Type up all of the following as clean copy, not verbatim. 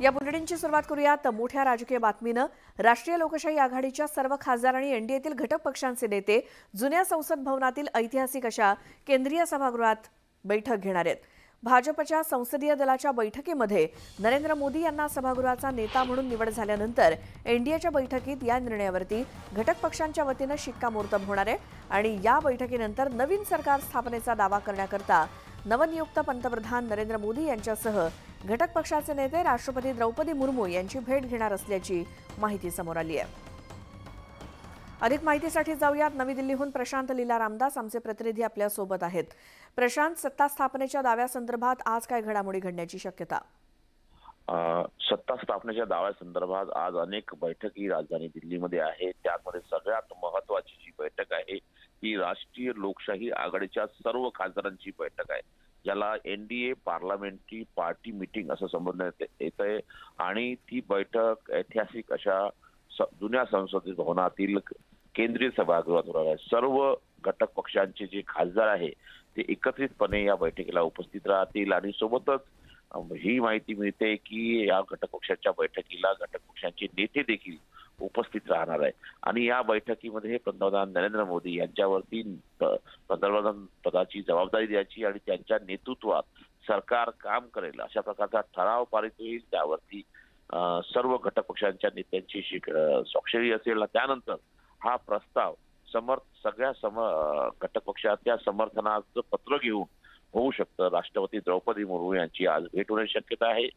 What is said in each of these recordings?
या बुलेटिनची सुरुवात करूयात मोठ्या राजकीय बातमीनं। राष्ट्रीय लोकशाही आघाडीच्या सर्व खासदार आणि एनडीएतील घटक पक्षांचे नेते जुन्या संसद भवनातील ऐतिहासिक अशा केंद्रीय सभागृहात बैठक घेणार आहेत। भाजपच्या संसदीय दलाच्या बैठकीमध्ये नरेंद्र मोदी यांना सभागृहाचा नेता म्हणून निवड झाल्यानंतर एनडीएच्या बैठकीत या निर्णयावरती घटक पक्षांच्या वतीने शिक्कामोर्तब होणार आहे आणि या बैठकीनंतर नवीन सरकार स्थापनेचा दावा करण्याकरता नवनियुक्त पंतप्रधान नरेंद्र मोदी यांच्यासह घटक पक्षाचे नेते राष्ट्रपती द्रौपदी मुर्मू यांची भेट घेणार असल्याची माहिती समोर आली आहे। अधिक माहितीसाठी जाऊयात नवी दिल्लीहून प्रशांत लीला रामदास आमचे प्रतिनिधी आपल्या सोबत आहेत। प्रशांत, सत्ता स्थापनेच्या दाव्यासंदर्भात आज काय घडामोडी घडण्याची शक्यता? सत्ता स्थापनेच्या दाव्यासंदर्भात आज अनेक बैठकी राजधानी दिल्लीमध्ये आहेत। त्यामध्ये सगळ्यात महत्त्वाची जी बैठक आहे ती राष्ट्रीय लोकशाही आघाडीच्या सर्व खासदारांची बैठक आहे, ज्याला एनडीए पार्लमेंटरी पार्टी मीटिंग असं संबोधण्यात येतंय। आणि ती बैठक ऐतिहासिक अशा जुन्या संसद भवनातील केंद्रीय सभागृहात होणार आहे। सर्व घटक पक्षांचे जे खासदार आहे ते एकत्रितपणे या बैठकीला उपस्थित राहतील आणि सोबतच ही माहिती मिळते की या घटक पक्षाच्या बैठकीला घटक पक्षांचे नेते देखील उपस्थित राहणार आहे आणि या बैठकीमध्ये पंतप्रधान नरेंद्र मोदी यांच्यावरती पंतप्रधान पदाची जबाबदारी द्यायची आणि त्यांच्या नेतृत्वात सरकार काम करेल अशा प्रकारचा ठराव पारित होईल। त्यावरती सर्व घटक पक्षांच्या नेत्यांची स्वाक्षरी असेल। त्यानंतर हा प्रस्ताव सगळ्या घटक पक्षाच्या समर्थनाचं पत्र घेऊन होऊ शकतं। राष्ट्रपती द्रौपदी मुर्मू यांची आज भेट होण्याची शक्यता आहे।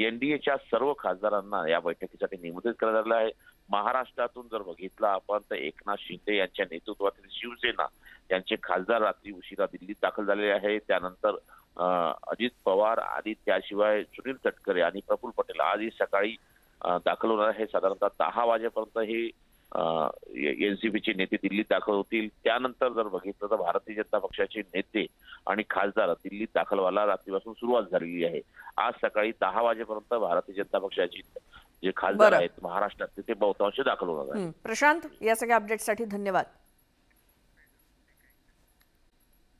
एनडीएच्या सर्व खासदारांना या बैठकीसाठी निमंत्रित करण्यात आलं आहे। महाराष्ट्रातून जर बघितलं आपण तर एकनाथ शिंदे यांच्या नेतृत्वातील शिवसेना यांचे खासदार रात्री उशिरा दिल्लीत दाखल झालेले आहेत। त्यानंतर अजित पवार आणि त्याशिवाय सुनील तटकरे आणि प्रफुल्ल पटेल आजही सकाळी दाखल होणार आहे। साधारणतः 10 वाजेपर्यंत हे एनसीपीचे नेते दिल्लीत दाखल होतील। त्यानंतर जर बघितलं तर भारतीय जनता पक्षाचे नेते आणि खासदार दिल्लीत दाखल व्हायला रात्रीपासून सुरुवात झालेली आहे। आज सकाळी 10 वाजेपर्यंत भारतीय जनता पक्षाचे जे खासदार आहेत महाराष्ट्रात ते बहुतांश दाखल होणार आहेत। प्रशांत, या सगळ्या अपडेटसाठी धन्यवाद।